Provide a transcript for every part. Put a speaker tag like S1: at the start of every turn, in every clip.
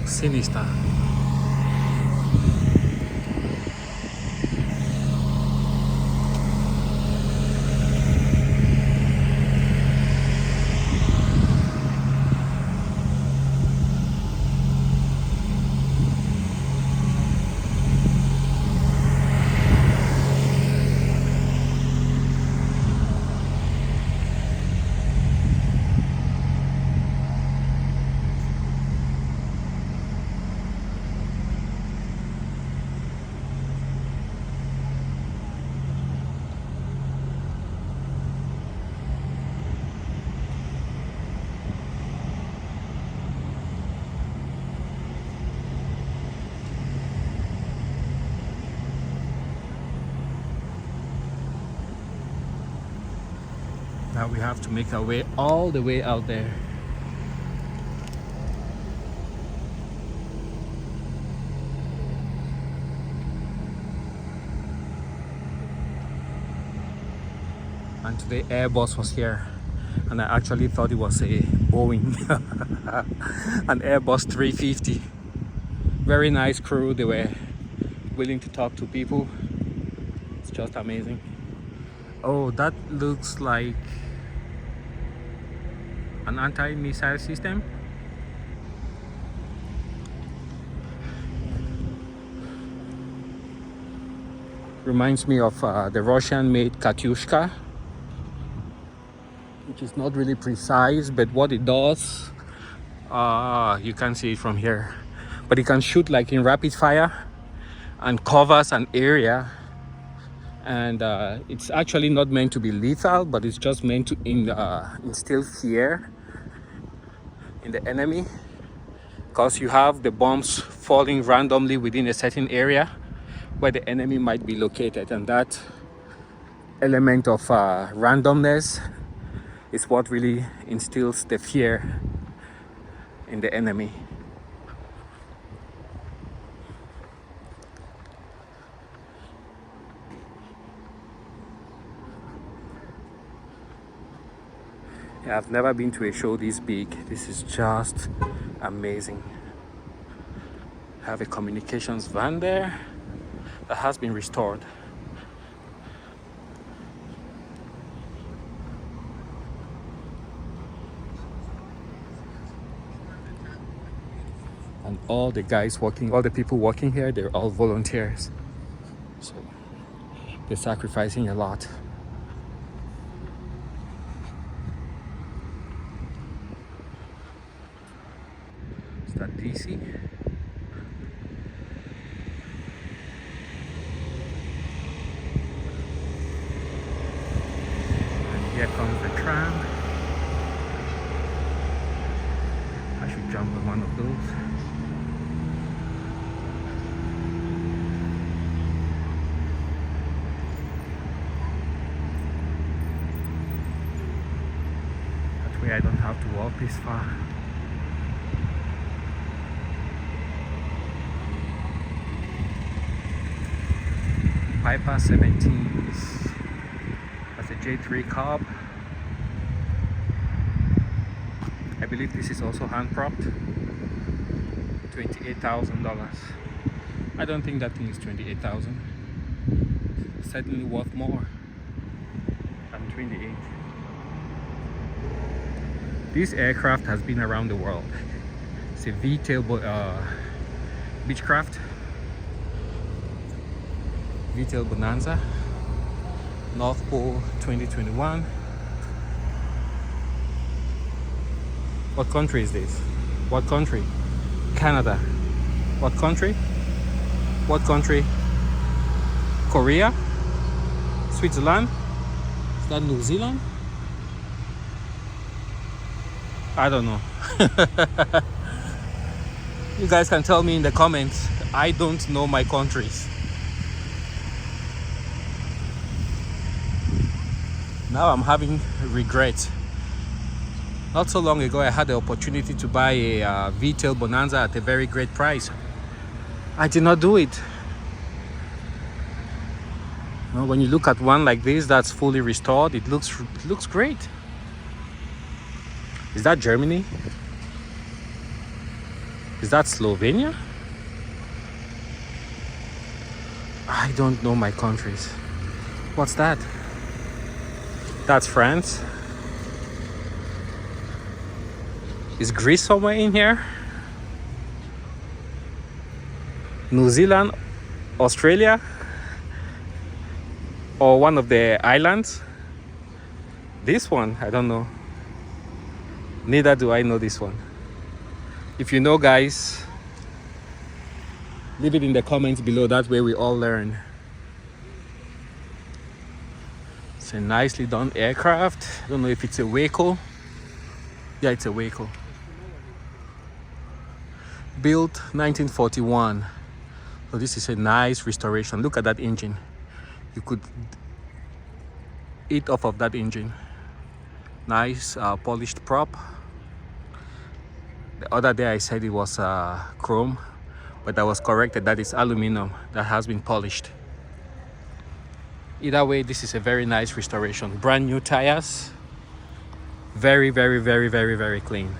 S1: Sinister. Now we have to make our way all the way out there. And today Airbus was here, and I actually thought it was a Boeing, an Airbus 350. Very nice crew. They were willing to talk to people. It's just amazing. Oh, that looks like an anti-missile system. Reminds me of the Russian-made Katyushka, which is not really precise, but what it does, you can see it from here, but it can shoot like in rapid fire and covers an area, and it's actually not meant to be lethal, but it's just meant to instill fear in the enemy, because you have the bombs falling randomly within a certain area where the enemy might be located, and that element of randomness is what really instills the fear in the enemy. Yeah, I've never been to a show this big. This is just amazing. I have a communications van there that has been restored. And all the guys working, all the people working here, they're all volunteers. So they're sacrificing a lot. Is that DC? And here comes the tram. I should jump on one of those. I don't have to walk this far. Piper 17s. That's a J3 Cobb. I believe this is also hand propped. $28,000. I don't think that thing is $28,000. Certainly worth more than 28. This aircraft has been around the world. It's a V-tail Beechcraft. V-tail Bonanza. North Pole 2021. What country is this? What country? Canada. What country? What country? Korea? Switzerland? Is that New Zealand? I don't know. You guys can tell me in the comments. I don't know my countries. Now I'm having regret. Not so long ago I had the opportunity to buy a V-tail Bonanza at a very great price. I did not do it. Well, when you look at one like this that's fully restored, it looks great. Is that Germany? Is that Slovenia? I don't know my countries. What's that? That's France. Is Greece somewhere in here? New Zealand, Australia, or one of the islands? This one, I don't know. Neither do I know this one. If you know, guys, leave it in the comments below. That way we all learn. It's a nicely done aircraft. I don't know if it's a vehicle. Yeah, it's a vehicle. Built 1941. So this is a nice restoration. Look at that engine. You could eat off of that engine. Nice polished prop. The other day I said it was chrome, but I was corrected that it's aluminum that has been polished. Either way, this is a very nice restoration. Brand new tires. Very, very, very, very, very clean.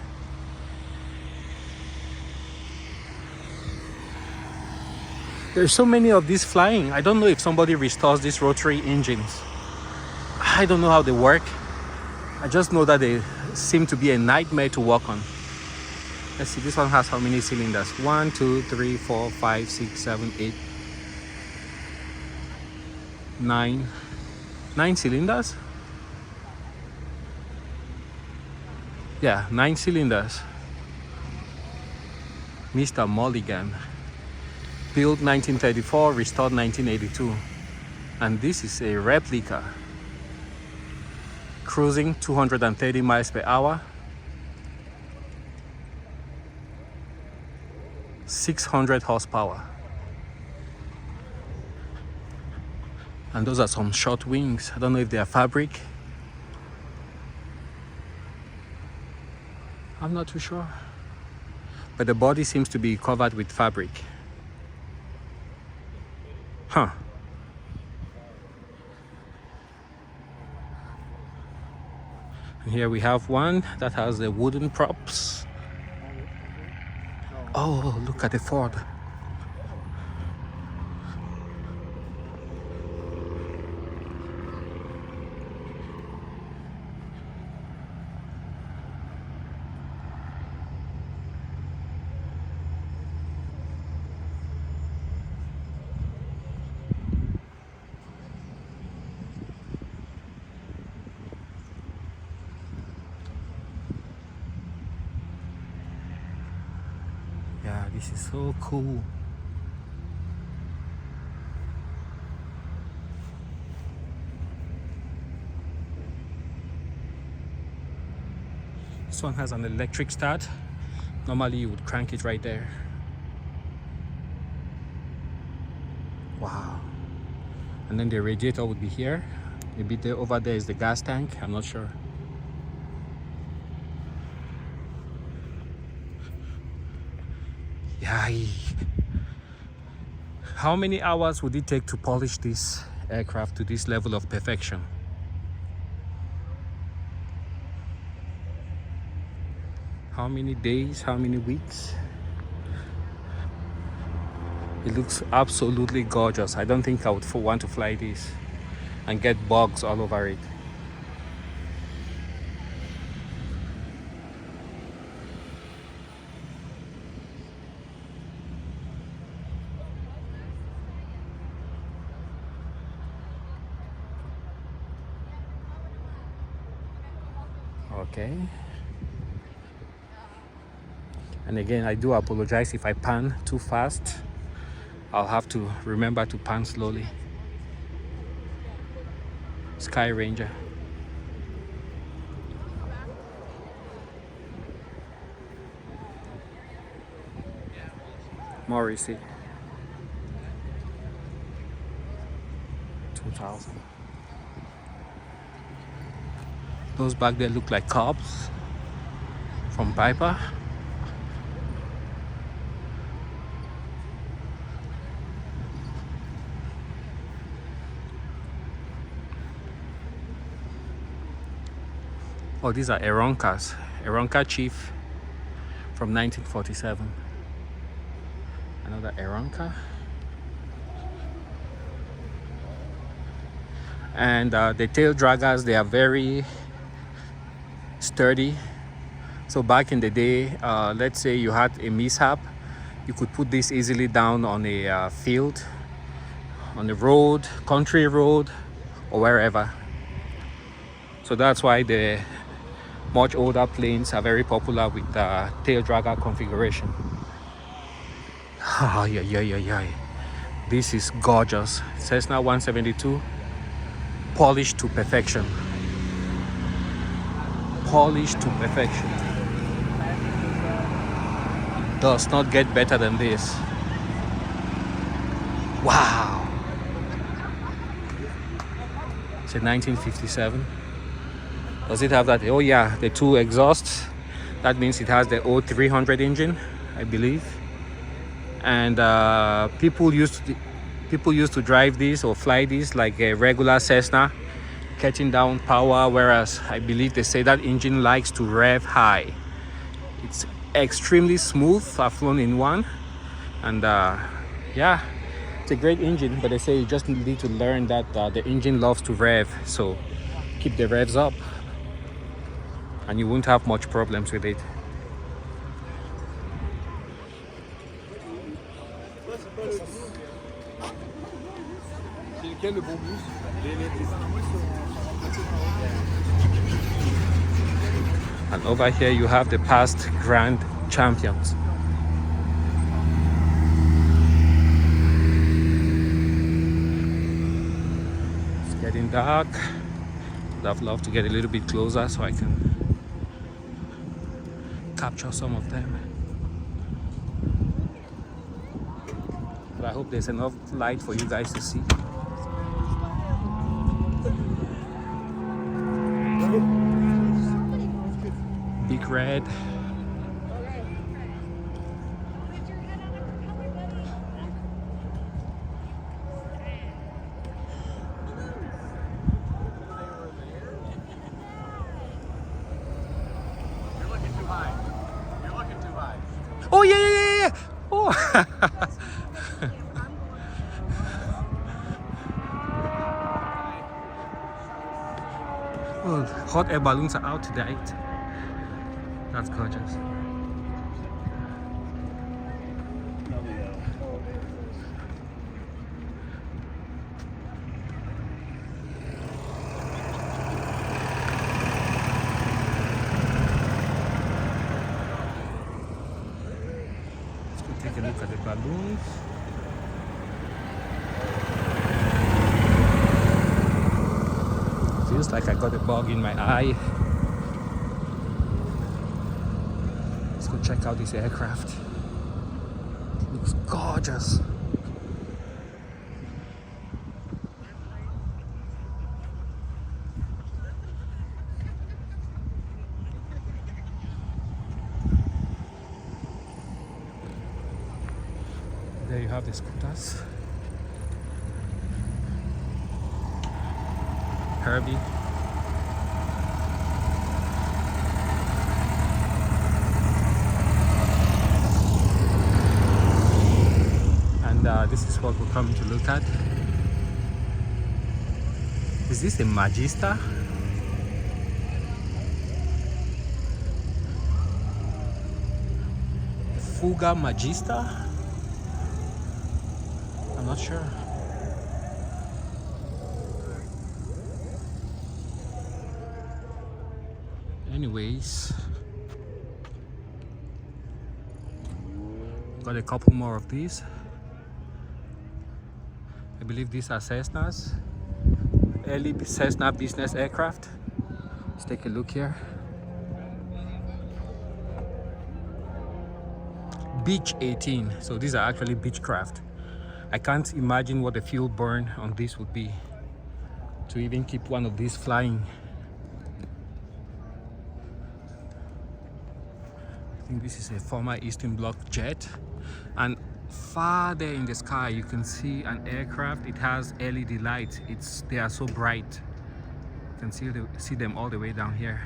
S1: There's so many of these flying. I don't know if somebody restores these rotary engines. I don't know how they work. I just know that they seem to be a nightmare to work on. Let's see, this one has how many cylinders? 1, 2, 3, 4, 5, 6, 7, 8, 9. 9 cylinders? Yeah, 9 cylinders. Mr. Mulligan. Built 1934, restored 1982. And this is a replica. Cruising 230 miles per hour. 600 horsepower. And those are some short wings. I don't know if they are fabric. I'm not too sure. But the body seems to be covered with fabric. Huh. And here we have one that has the wooden props. Oh, look at the Ford. Yeah, this is so cool. This one has an electric start. Normally you would crank it right there. Wow. And then the radiator would be here. Maybe there, over there is the gas tank. I'm not sure. Yeah. How many hours would it take to polish this aircraft to this level of perfection? How many days? How many weeks? It looks absolutely gorgeous. I don't think I would want to fly this and get bugs all over it. Okay. And again, I do apologize if I pan too fast. I'll have to remember to pan slowly. Sky Ranger. Morrissey. 2000. Those back there look like Cubs from Piper. Oh, these are Eronkas. Eronka Chief from 1947. Another Aeronca. And the tail draggers, they are very sturdy. So back in the day, let's say you had a mishap, you could put this easily down on a field, on the road, country road, or wherever. So that's why the much older planes are very popular with tail dragger configuration. This is gorgeous. Cessna 172, polished to perfection. Polished to perfection. Does not get better than this. Wow. It's a 1957. Does it have that? Oh yeah, the two exhausts. That means it has the 0300 engine, I believe. And people used to drive this or fly this like a regular Cessna, cutting down power, whereas I believe they say that engine likes to rev high. It's extremely smooth. I've flown in one, and yeah, it's a great engine, but they say you just need to learn that the engine loves to rev, so keep the revs up and you won't have much problems with it. And over here you have the past grand champions. It's getting dark. I'd love to get a little bit closer so I can capture some of them. But I hope there's enough light for you guys to see. Big red. Oh yeah. Oh. Well, hot air balloons are out today. That's gorgeous. Take a look at the balloons. Feels like I got a bug in my eye. Let's go check out this aircraft. It looks gorgeous. There you have the scooters. Herbie. And this is what we're coming to look at. Is this a Magista? Fuga Magista? I'm not sure. Anyways, got a couple more of these. I believe these are Cessnas, early Cessna business aircraft. Let's take a look here. Beech 18, so these are actually Beechcraft. I can't imagine what the fuel burn on this would be to even keep one of these flying. I think this is a former Eastern Bloc jet, and far there in the sky you can see an aircraft. It has LED lights. They are so bright. You can see them all the way down here.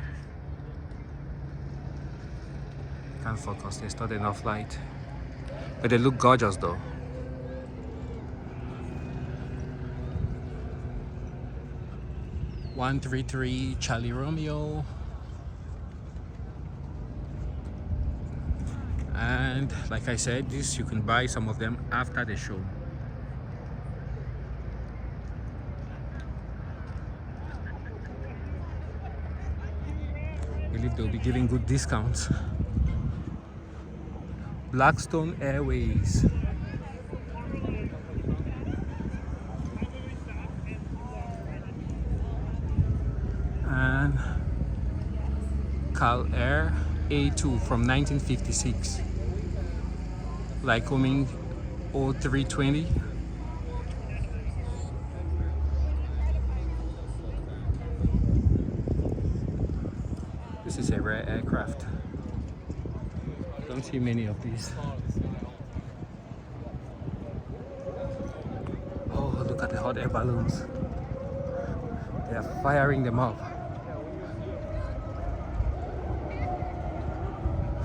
S1: Can't focus, there's not enough light. But they look gorgeous though. (133) Charlie Romeo. And like I said, this you can buy some of them after the show. I believe they'll be giving good discounts. Blackstone Airways. And Cal Air A2 from 1956. Lycoming 0320. This is a rare aircraft. Don't see many of these. Oh, look at the hot air balloons. They are firing them up.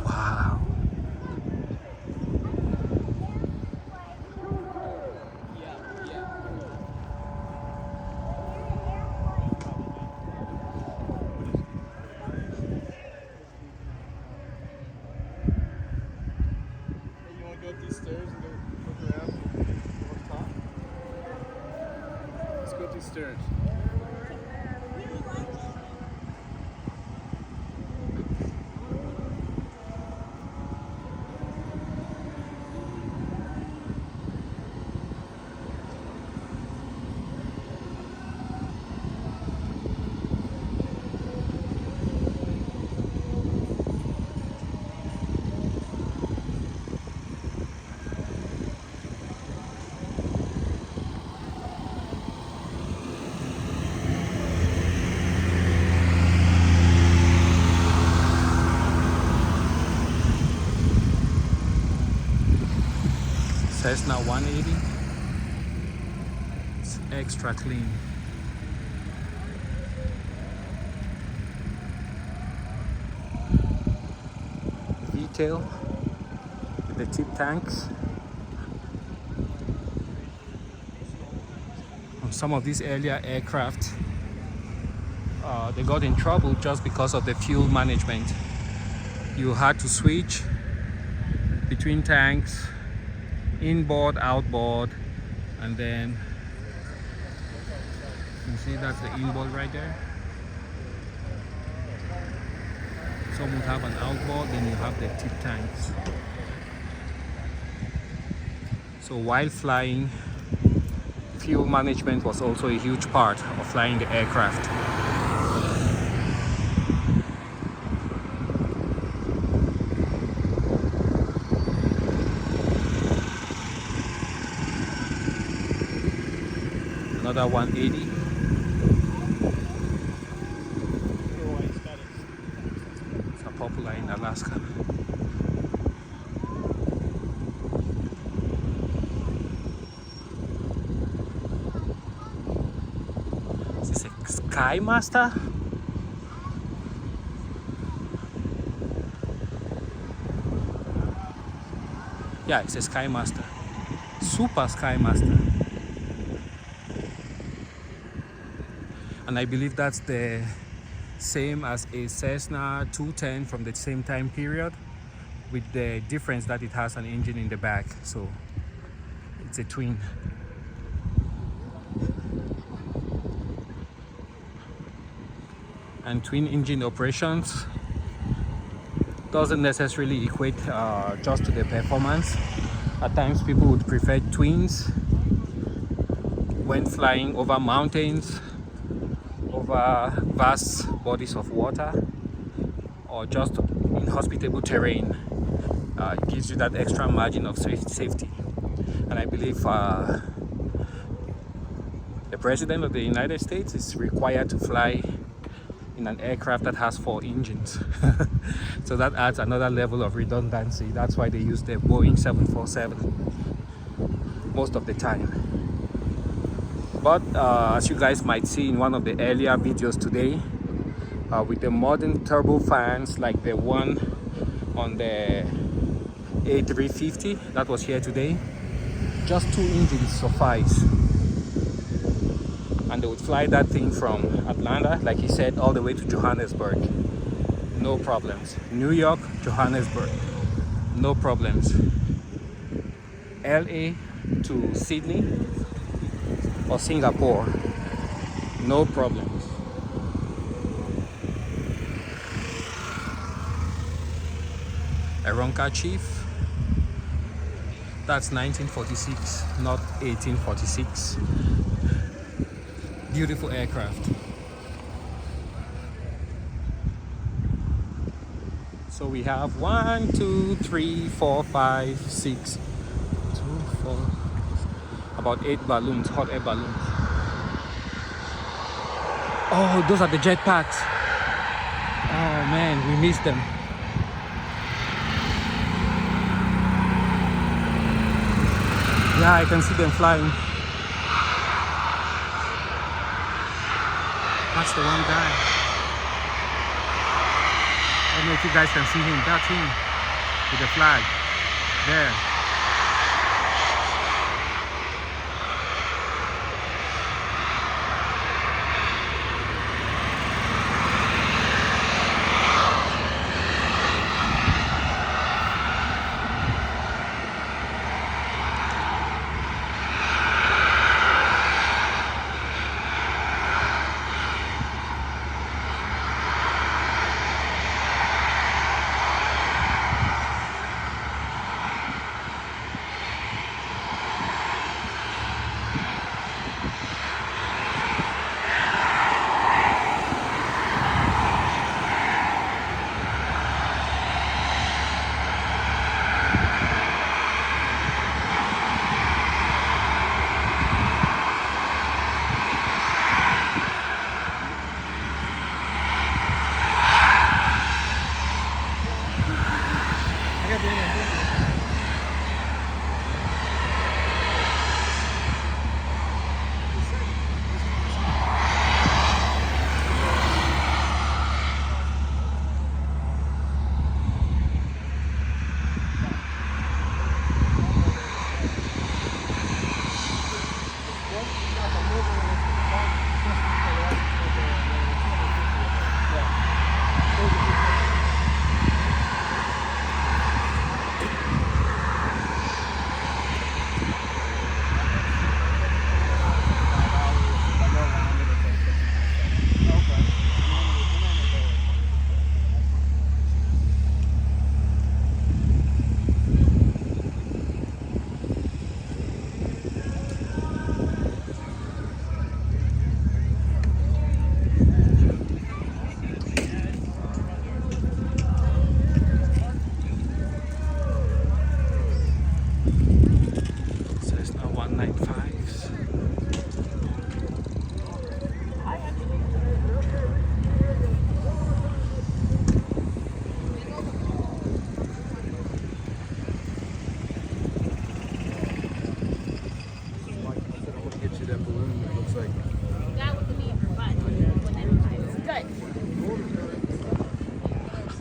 S1: Wow.
S2: These stairs and go look around on top. Let's go up these stairs.
S1: Cessna 180. It's extra clean. Detail with the tip tanks. On some of these earlier aircraft, they got in trouble just because of the fuel management. You had to switch between tanks, inboard, outboard, and then you see that's the inboard right there. Some would have an outboard, then you have the tip tanks. So while flying, fuel management was also a huge part of flying the aircraft. Another 180. It's a popular in Alaska. Is this a Sky Master? Yeah, it's a Sky Master. Super Sky Master. And I believe that's the same as a Cessna 210 from the same time period, with the difference that it has an engine in the back, so it's a twin. And twin engine operations doesn't necessarily equate just to the performance. At times people would prefer twins when flying over mountains, over vast bodies of water, or just inhospitable terrain. It gives you that extra margin of safety. And I believe the President of the United States is required to fly in an aircraft that has 4 engines. So that adds another level of redundancy. That's why they use the Boeing 747 most of the time. But as you guys might see in one of the earlier videos today, with the modern turbofans like the one on the A350 that was here today. Just 2 engines suffice. And they would fly that thing from Atlanta, like he said, all the way to Johannesburg. No problems. New York, Johannesburg. No problems. LA to Sydney or Singapore. No problems. Aeronca Chief. That's 1946, not 1846. Beautiful aircraft. So we have 1, 2, 3, 4, 5, 6, 2, 4, about 8 balloons, hot air balloons. Oh, those are the jetpacks. Oh man, we missed them. Yeah, I can see them flying. That's the one guy. I don't know if you guys can see him. That's him with the flag there. Cessna 195s.
S2: Get you that balloon that looks like.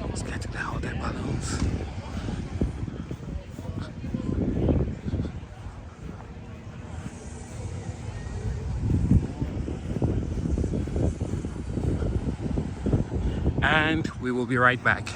S1: Let's get to the hot air balloons. And we will be right back.